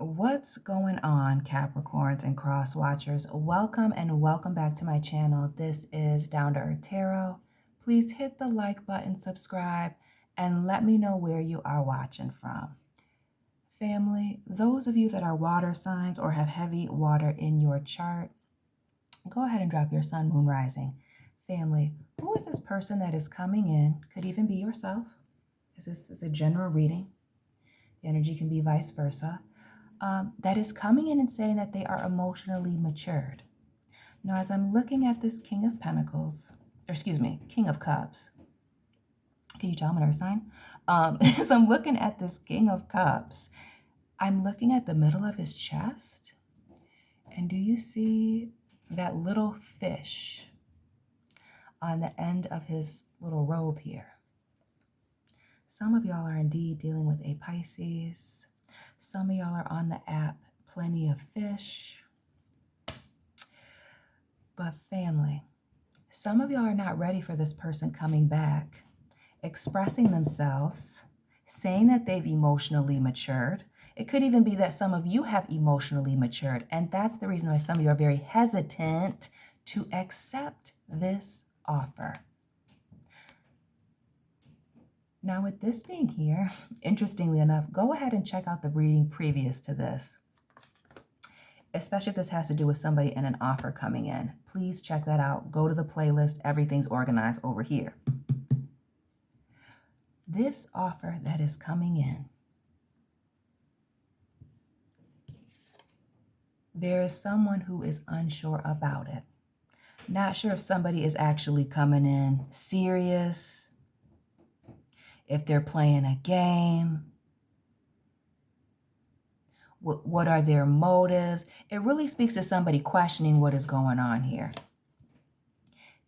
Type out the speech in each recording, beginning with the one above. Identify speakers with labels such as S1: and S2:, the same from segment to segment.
S1: What's going on, Capricorns and cross watchers? Welcome and welcome back to my channel. This is Down to Earth Tarot. Please hit the like button, subscribe, and let me know where you are watching from. Family, those of you that are water signs or have heavy water in your chart, go ahead and drop your sun, moon, rising. Family, who is this person that is coming in? Could even be yourself. This is a general reading. The energy can be vice versa. That is coming in and saying that they are emotionally matured. Now, as I'm looking at this King of Pentacles, King of Cups, can you tell I'm an earth sign? So I'm looking at this King of Cups. I'm looking at the middle of his chest. And do you see that little fish on the end of his little robe here? Some of y'all are indeed dealing with a Pisces. Some of y'all are on the app, Plenty of Fish. But family, some of y'all are not ready for this person coming back, expressing themselves, saying that they've emotionally matured. It could even be that some of you have emotionally matured, and that's the reason why some of you are very hesitant to accept this offer. Now, with this being here, interestingly enough, go ahead and check out the reading previous to this, especially if this has to do with somebody and an offer coming in. Please check that out. Go to the playlist. Everything's organized over here. This offer that is coming in, there is someone who is unsure about it. Not sure if somebody is actually coming in serious, if they're playing a game, what are their motives? It really speaks to somebody questioning what is going on here.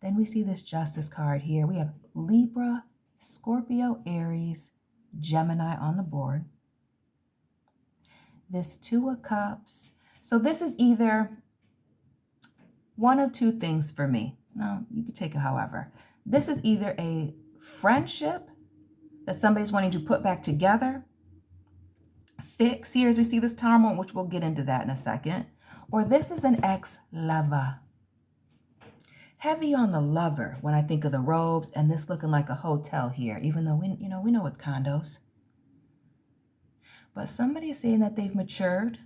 S1: Then we see this Justice card here. We have Libra, Scorpio, Aries, Gemini on the board. This Two of Cups. So this is either one of two things for me. No, you could take it however. This is either a friendship that somebody's wanting to put back together, fix here as we see this Tower moment, which we'll get into that in a second, or this is an ex-lover. Heavy on the lover when I think of the robes and this looking like a hotel here, even though we know it's condos. But somebody is saying that they've matured.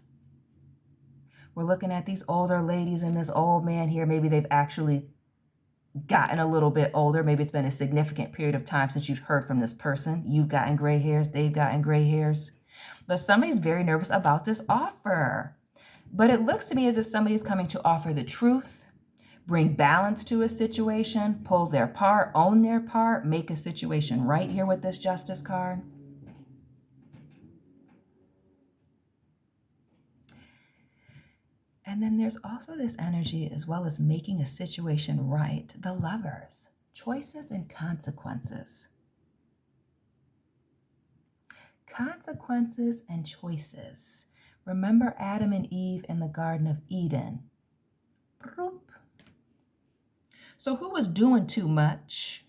S1: We're looking at these older ladies and this old man here. Maybe they've actually gotten a little bit older. Maybe it's been a significant period of time since you've heard from this person. You've gotten gray hairs. They've gotten gray hairs. But somebody's very nervous about this offer. But it looks to me as if somebody's coming to offer the truth, bring balance to a situation, pull their part, own their part, make a situation right here with this Justice card. And then there's also this energy as well as making a situation right. The Lovers, choices and consequences. Consequences and choices. Remember Adam and Eve in the Garden of Eden. So who was doing too much?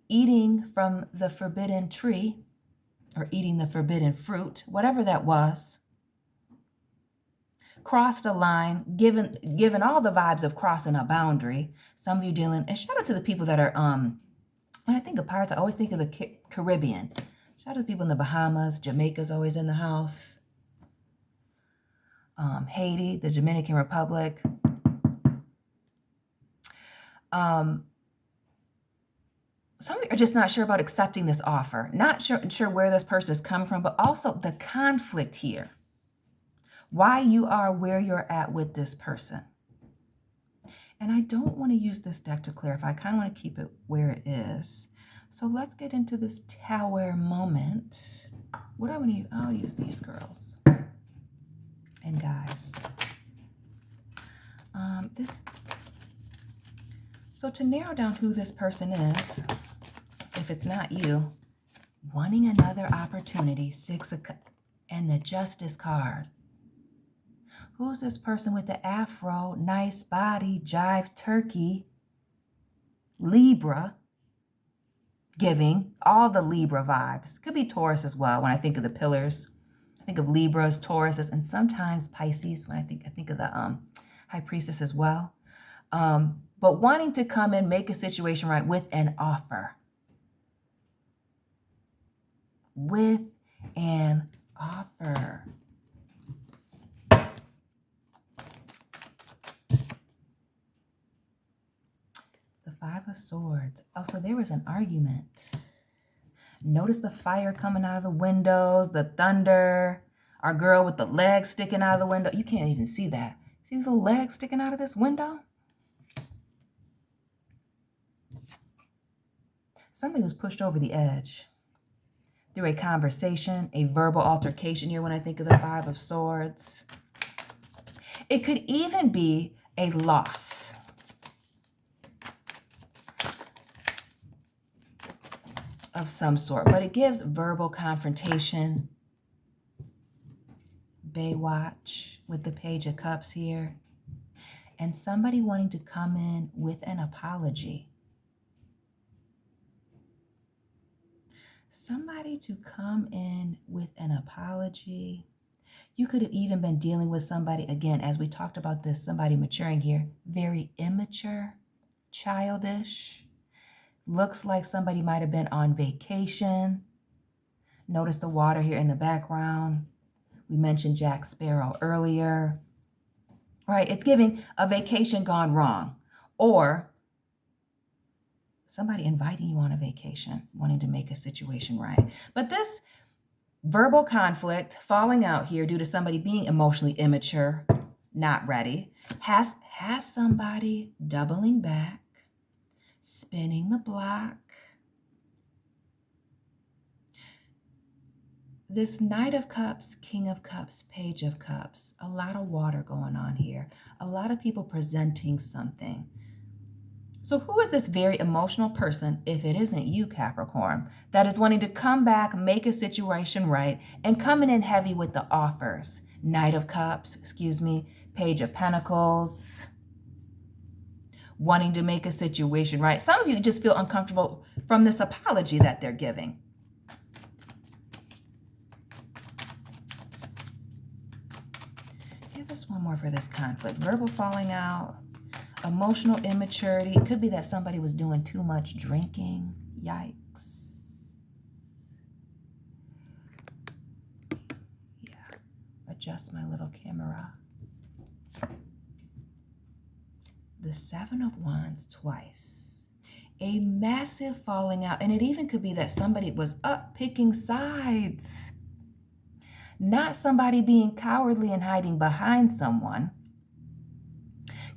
S1: Eating from the forbidden tree or eating the forbidden fruit, whatever that was. Crossed a line, given all the vibes of crossing a boundary. Some of you dealing, and shout out to the people that are, when I think of pirates, I always think of the Caribbean. Shout out to the people in the Bahamas. Jamaica's always in the house. Haiti, the Dominican Republic. Some of you are just not sure about accepting this offer. Not sure where this person is coming from, but also the conflict here. Why you are where you're at with this person. And I don't want to use this deck to clarify. I kind of want to keep it where it is. So let's get into this Tower moment. What I want to use, I'll use these girls and guys. So to narrow down who this person is, if it's not you, wanting another opportunity, Six of Cups, and the Justice card. Who's this person with the afro, nice body, jive turkey, Libra, giving all the Libra vibes. Could be Taurus as well when I think of the pillars Think of Libras, Tauruses, and sometimes Pisces when I think of the High Priestess as well. But wanting to come in, make a situation right with an offer. With an offer. The Five of Swords. Oh, so there was an argument. Notice the fire coming out of the windows, the thunder. Our girl with the legs sticking out of the window. You can't even see that. See these little legs sticking out of this window? Somebody was pushed over the edge through a conversation, a verbal altercation here when I think of the Five of Swords. It could even be a loss. Of some sort, but it gives verbal confrontation. Baywatch with the Page of Cups here. And somebody wanting to come in with an apology. Somebody to come in with an apology. You could have even been dealing with somebody, again, as we talked about this, somebody maturing here, very immature, childish. Looks like somebody might have been on vacation. Notice the water here in the background. We mentioned Jack Sparrow earlier. Right, it's giving a vacation gone wrong. Or somebody inviting you on a vacation, wanting to make a situation right. But this verbal conflict, falling out here due to somebody being emotionally immature, not ready, has somebody doubling back, spinning the block. This Knight of Cups, King of Cups, Page of Cups, a lot of water going on here. A lot of people presenting something. So who is this very emotional person, if it isn't you, Capricorn, that is wanting to come back, make a situation right, and coming in heavy with the offers? Knight of Cups, Page of Pentacles. Wanting to make a situation right. Some of you just feel uncomfortable from this apology that they're giving. Give us one more for this conflict. Verbal falling out, emotional immaturity. It could be that somebody was doing too much drinking. Yikes. Yeah, adjust my little camera. The Seven of Wands twice. A massive falling out. And it even could be that somebody was up picking sides. Not somebody being cowardly and hiding behind someone.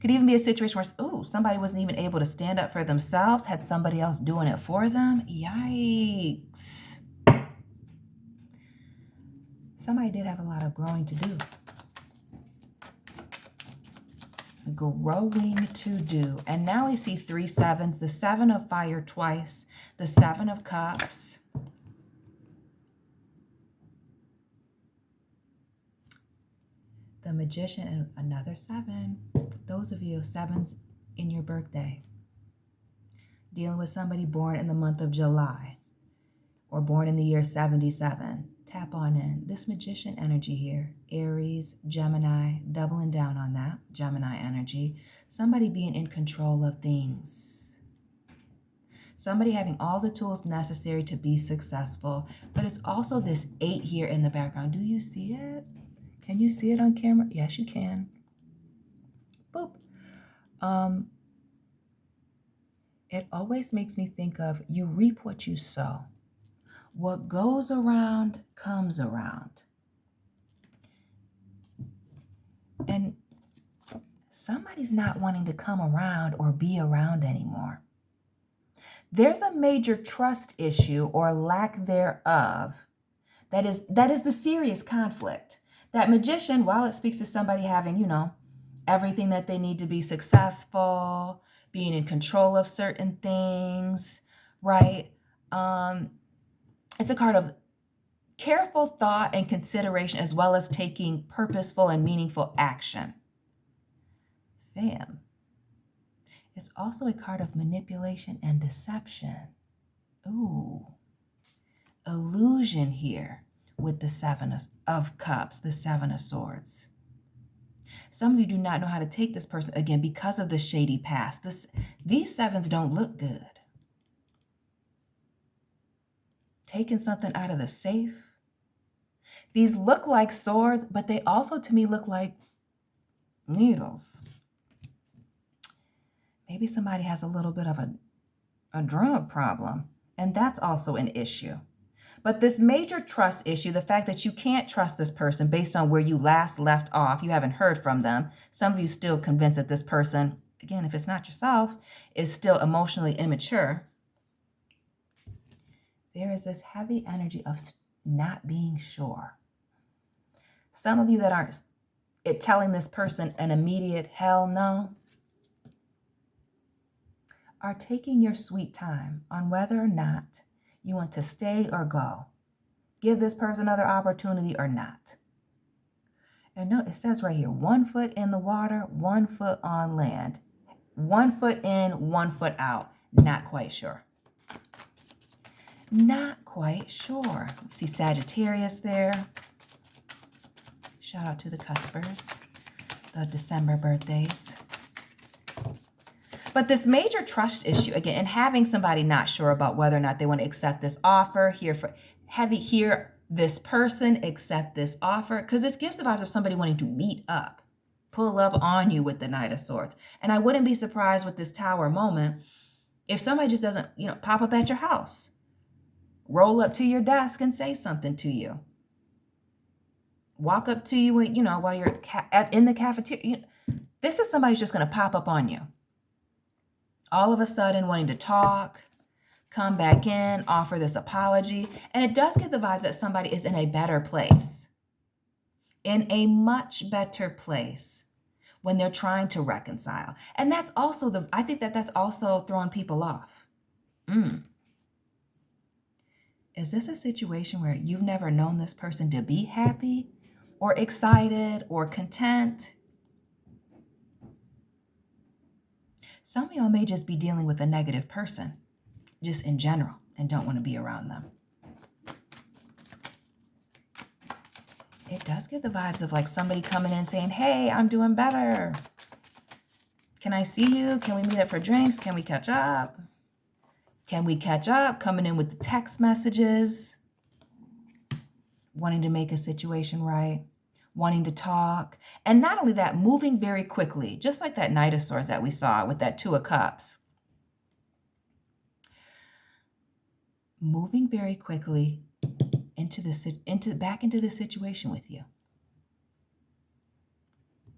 S1: Could even be a situation where, somebody wasn't even able to stand up for themselves, had somebody else doing it for them. Yikes. Somebody did have a lot of growing to do. Growing to do. And now we see 3 sevens, the Seven of Fire twice, the Seven of Cups. The Magician and another 7. Those of you 7s in your birthday. Dealing with somebody born in the month of July or born in the year 77. Tap on in. This Magician energy here, Aries, Gemini, doubling down on that, Gemini energy. Somebody being in control of things. Somebody having all the tools necessary to be successful. But it's also this 8 here in the background. Do you see it? Can you see it on camera? Yes, you can. Boop. It always makes me think of you reap what you sow. What goes around comes around. And somebody's not wanting to come around or be around anymore. There's a major trust issue or lack thereof that is the serious conflict. That Magician, while it speaks to somebody having, everything that they need to be successful, being in control of certain things, right? It's a card of careful thought and consideration as well as taking purposeful and meaningful action. Fam. It's also a card of manipulation and deception. Ooh. Illusion here. with the Seven of Cups, the Seven of Swords. Some of you do not know how to take this person, again, because of the shady past. These sevens don't look good. Taking something out of the safe. These look like swords, but they also, to me, look like needles. Maybe somebody has a little bit of a drug problem, and that's also an issue. But this major trust issue, the fact that you can't trust this person based on where you last left off, you haven't heard from them. Some of you still convinced that this person, again, if it's not yourself, is still emotionally immature. There is this heavy energy of not being sure. Some of you that aren't telling this person an immediate hell no are taking your sweet time on whether or not you want to stay or go. Give this person another opportunity or not. And note, it says right here, 1 foot in the water, 1 foot on land. 1 foot in, 1 foot out. Not quite sure. Not quite sure. See Sagittarius there. Shout out to the cuspers, the December birthdays. But this major trust issue, again, and having somebody not sure about whether or not they want to accept this offer, this person accept this offer, because this gives the vibes of somebody wanting to meet up, pull up on you with the Knight of Swords. And I wouldn't be surprised with this Tower moment if somebody just doesn't, pop up at your house, roll up to your desk and say something to you, walk up to you, while you're in the cafeteria. This is somebody who's just going to pop up on you. All of a sudden wanting to talk, come back in, offer this apology. And it does get the vibes that somebody is in a better place, in a much better place when they're trying to reconcile. And that's also I think that's also throwing people off. Is this a situation where you've never known this person to be happy or excited or content? Some of y'all may just be dealing with a negative person, just in general, and don't want to be around them. It does get the vibes of like somebody coming in saying, hey, I'm doing better. Can I see you? Can we meet up for drinks? Can we catch up? Can we catch up? Coming in with the text messages, wanting to make a situation right, wanting to talk. And not only that, moving very quickly, just like that Knight of Swords that we saw with that Two of Cups. Moving very quickly back into the situation with you.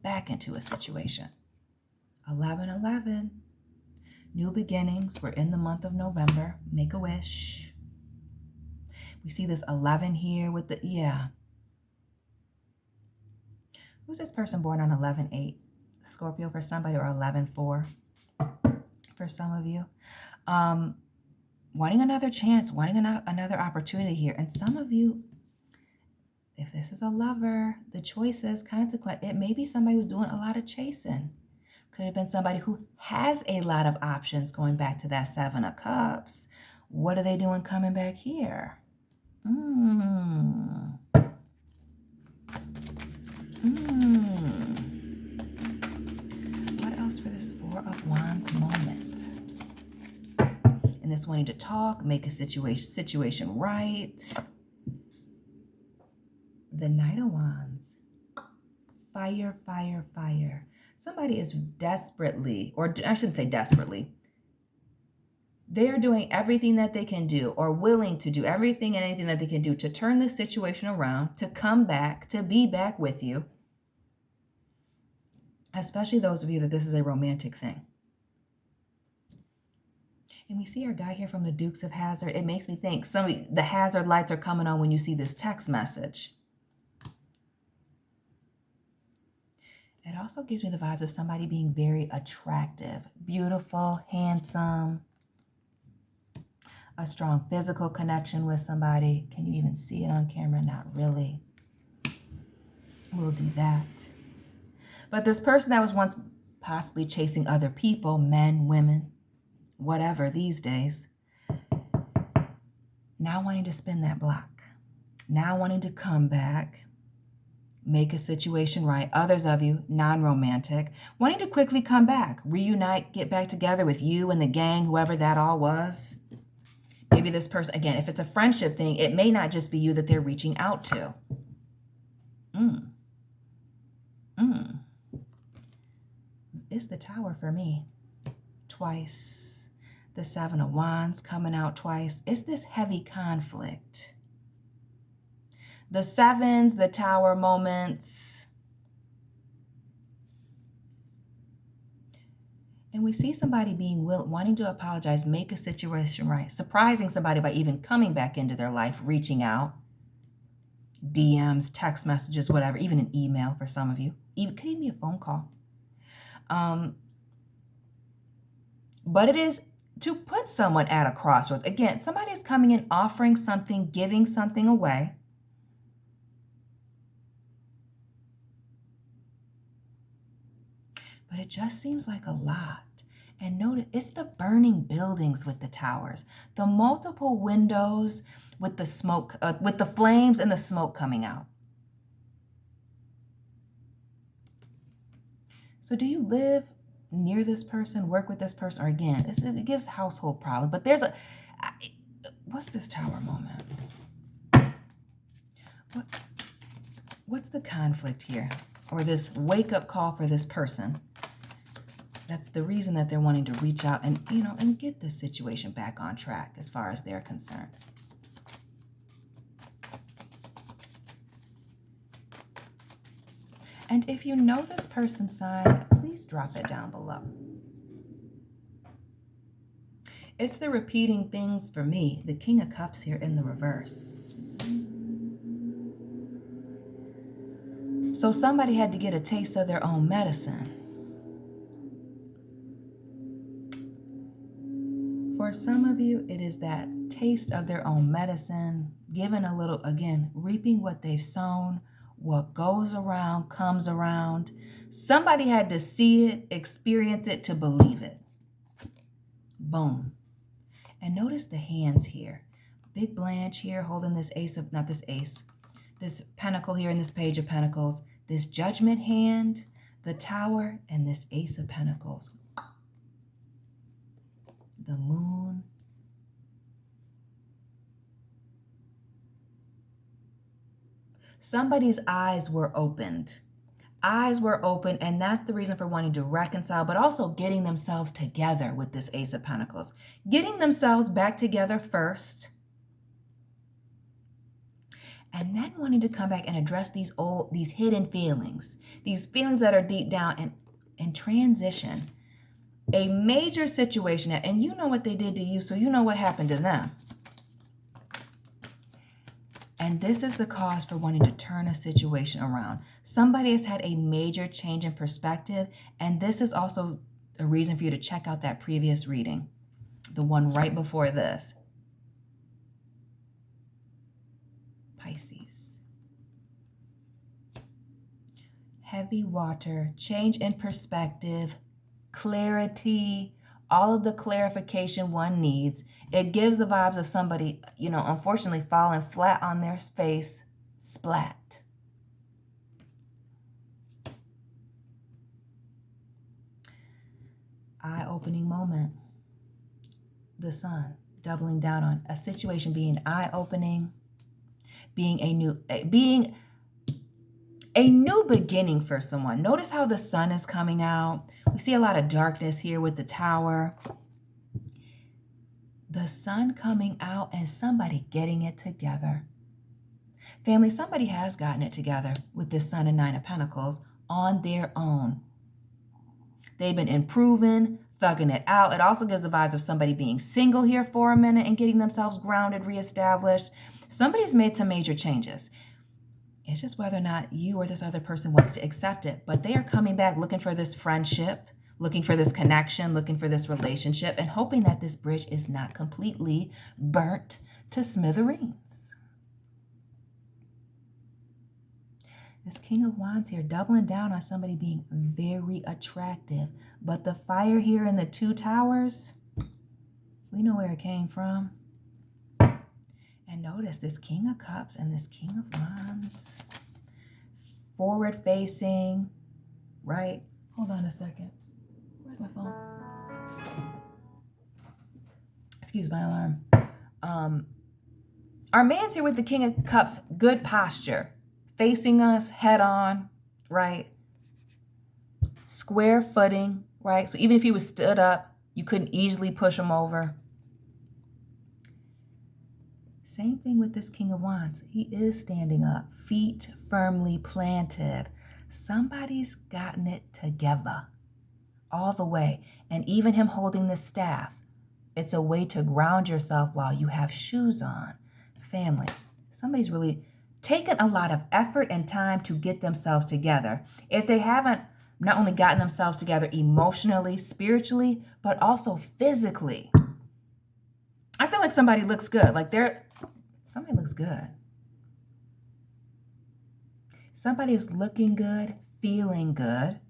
S1: Back into a situation. 11/11. New beginnings. We're in the month of November. Make a wish. We see this 11 here with Who's this person born on 11/8? Scorpio for somebody, or 11/4 for some of you. Wanting another chance, wanting another opportunity here. And some of you, if this is a lover, the choices, consequence, it may be somebody who's doing a lot of chasing. Could have been somebody who has a lot of options, going back to that Seven of Cups. What are they doing coming back here? What else for this Four of Wands moment? And this wanting to talk, make a situation right. The Knight of Wands. Fire, fire, fire. Somebody is desperately, or I shouldn't say desperately, they're doing everything that they can do, or willing to do everything and anything that they can do to turn this situation around, to come back, to be back with you. Especially those of you that this is a romantic thing. And we see our guy here from the Dukes of Hazzard. It makes me think the hazard lights are coming on when you see this text message. It also gives me the vibes of somebody being very attractive, beautiful, handsome, a strong physical connection with somebody. Can you even see it on camera? Not really. We'll do that. But this person that was once possibly chasing other people, men, women, whatever these days, now wanting to spin that block. Now wanting to come back, make a situation right. Others of you, non-romantic, wanting to quickly come back, reunite, get back together with you and the gang, whoever that all was. Maybe this person, again, if it's a friendship thing, it may not just be you that they're reaching out to. It's the Tower for me. Twice. The Seven of Wands coming out twice. It's this heavy conflict. The sevens, the Tower moments. And we see somebody wanting to apologize, make a situation right, surprising somebody by even coming back into their life, reaching out. DMs, text messages, whatever, even an email for some of you. Could even be a phone call. But it is to put someone at a crossroads. Again, somebody is coming in, offering something, giving something away. But it just seems like a lot. And notice, it's the burning buildings with the towers, the multiple windows with the smoke, with the flames and the smoke coming out. So do you live near this person, work with this person, or again, it gives household problems. But there's what's this Tower moment? What's the conflict here? Or this wake-up call for this person? That's the reason that they're wanting to reach out and, and get this situation back on track as far as they're concerned. And if you know this person's sign, please drop it down below. It's the repeating things for me. The King of Cups here in the reverse. So somebody had to get a taste of their own medicine. For some of you, it is that taste of their own medicine, given a little, again, reaping what they've sown. What goes around comes around. Somebody had to see it, experience it to believe it. Boom. And notice the hands here. Big Blanche here holding this this pentacle here in this Page of Pentacles, this Judgment hand, the Tower, and this Ace of Pentacles. The Moon. Somebody's eyes were opened. Eyes were open, and that's the reason for wanting to reconcile, but also getting themselves together with this Ace of Pentacles. Getting themselves back together first, and then wanting to come back and address these hidden feelings, these feelings that are deep down, and transition. A major situation, and you know what they did to you, so you know what happened to them. And this is the cause for wanting to turn a situation around. Somebody has had a major change in perspective, and this is also a reason for you to check out that previous reading, the one right before this. Pisces. Heavy water, change in perspective, clarity, all of the clarification one needs. It gives the vibes of somebody, unfortunately falling flat on their face, splat. Eye-opening moment. The Sun, doubling down on a situation being eye-opening, being a new beginning for someone. Notice how the Sun is coming out. We see a lot of darkness here with the Tower. The Sun coming out and somebody getting it together. Family, somebody has gotten it together with this Sun and Nine of Pentacles on their own. They've been improving, thugging it out. It also gives the vibes of somebody being single here for a minute and getting themselves grounded, reestablished. Somebody's made some major changes. It's just whether or not you or this other person wants to accept it. But they are coming back looking for this friendship, looking for this connection, looking for this relationship, and hoping that this bridge is not completely burnt to smithereens. This King of Wands here, doubling down on somebody being very attractive. But the fire here in the Two Towers, we know where it came from. And And notice this King of Cups and this King of Wands. Forward facing, right? Hold on a second. Where's my phone? Excuse my alarm. Our man's here with the King of Cups, good posture. Facing us head on, right? Square footing, right? So even if he was stood up, you couldn't easily push him over. Same thing with this King of Wands. He is standing up, feet firmly planted. Somebody's gotten it together all the way. And even him holding this staff, it's a way to ground yourself while you have shoes on. Family, somebody's really taken a lot of effort and time to get themselves together. If they haven't not only gotten themselves together emotionally, spiritually, but also physically. I feel like somebody looks good. Like somebody looks good. Somebody's looking good, feeling good,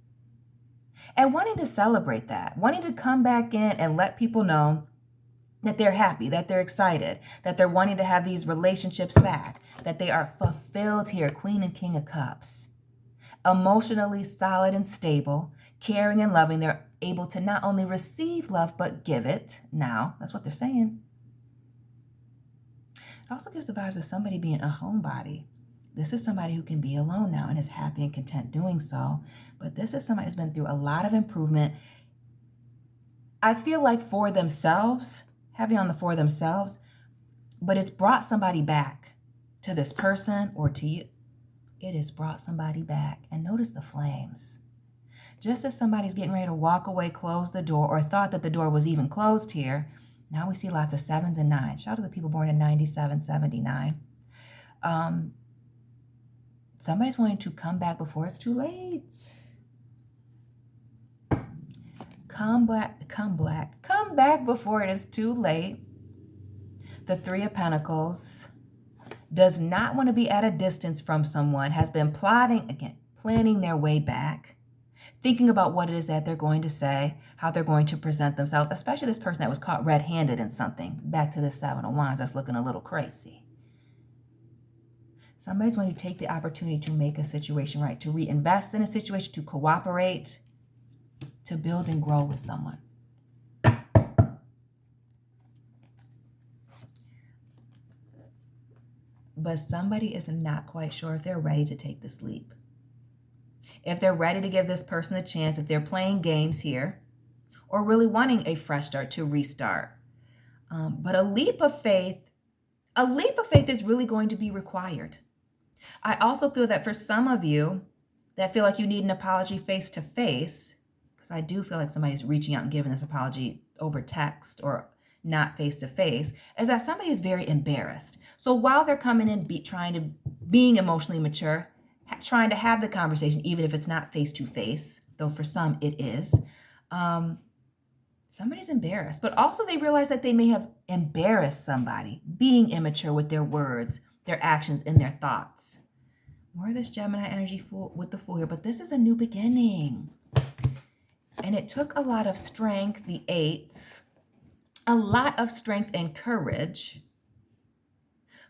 S1: and wanting to celebrate that, wanting to come back in and let people know that they're happy, that they're excited, that they're wanting to have these relationships back, that they are fulfilled here, Queen and King of Cups. Emotionally solid and stable, caring and loving. They're able to not only receive love, but give it now. That's what they're saying. It also gives the vibes of somebody being a homebody. This is somebody who can be alone now and is happy and content doing so. But this is somebody who's been through a lot of improvement. I feel like for themselves, heavy on the for themselves, but it's brought somebody back to this person or to you. It has brought somebody back. And notice the flames. Just as somebody's getting ready to walk away, close the door, or thought that the door was even closed here, now we see lots of 7s and 9s. Shout out to the people born in 97, 79. Somebody's wanting to come back before it's too late. Come back before it is too late. The 3 of Pentacles does not want to be at a distance from someone, has been planning their way back, thinking about what it is that they're going to say, how they're going to present themselves, especially this person that was caught red-handed in something. Back to the 7 of Wands, that's looking a little crazy. Somebody's going to take the opportunity to make a situation right, to reinvest in a situation, to cooperate, to build and grow with someone. But somebody is not quite sure if they're ready to take this leap. If they're ready to give this person a chance, if they're playing games here, or really wanting a fresh start to restart. But a leap of faith is really going to be required. I also feel that for some of you that feel like you need an apology face to face, because I do feel like somebody's reaching out and giving this apology over text or not face to face, is that somebody is very embarrassed. So while they're coming in, being emotionally mature, trying to have the conversation, even if it's not face to face, though for some it is, somebody's embarrassed. But also they realize that they may have embarrassed somebody, being immature with their words, their actions, and their thoughts. More of this Gemini energy with the Fool here, but this is a new beginning. And it took a lot of strength, the 8s, a lot of strength and courage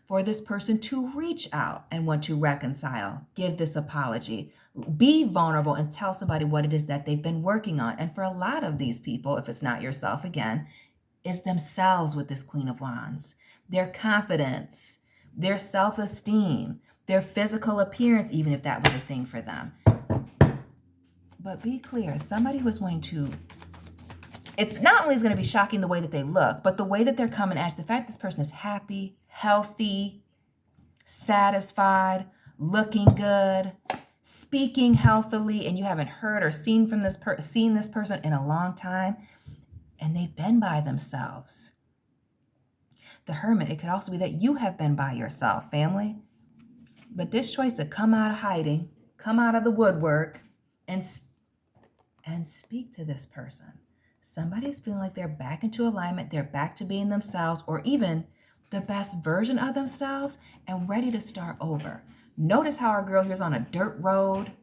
S1: for this person to reach out and want to reconcile, give this apology, be vulnerable and tell somebody what it is that they've been working on. And for a lot of these people, if it's not yourself again, is themselves with this Queen of Wands, their confidence, their self-esteem, their physical appearance, even if that was a thing for them. But be clear, somebody was wanting to, it not only is going to be shocking the way that they look, but the way that they're coming at the fact this person is happy, healthy, satisfied, looking good, speaking healthily, and you haven't heard or seen this person in a long time, and they've been by themselves. The Hermit, it could also be that you have been by yourself, family. But this choice to come out of hiding, come out of the woodwork, and speak to this person. Somebody's feeling like they're back into alignment, they're back to being themselves, or even the best version of themselves, and ready to start over. Notice how our girl here's on a dirt road,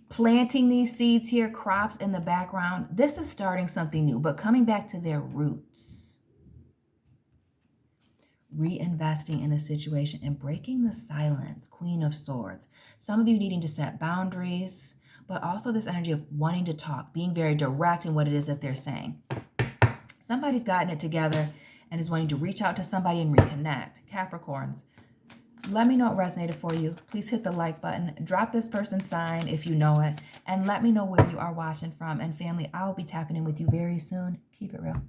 S1: planting these seeds here, crops in the background. This is starting something new, but coming back to their roots. reinvesting in a situation and breaking the silence, Queen of Swords. Some of you needing to set boundaries, but also this energy of wanting to talk, being very direct in what it is that they're saying. Somebody's gotten it together and is wanting to reach out to somebody and reconnect. Capricorns, let me know what resonated for you. Please hit the like button. Drop this person's sign if you know it. And let me know where you are watching from. And family, I'll be tapping in with you very soon. Keep it real.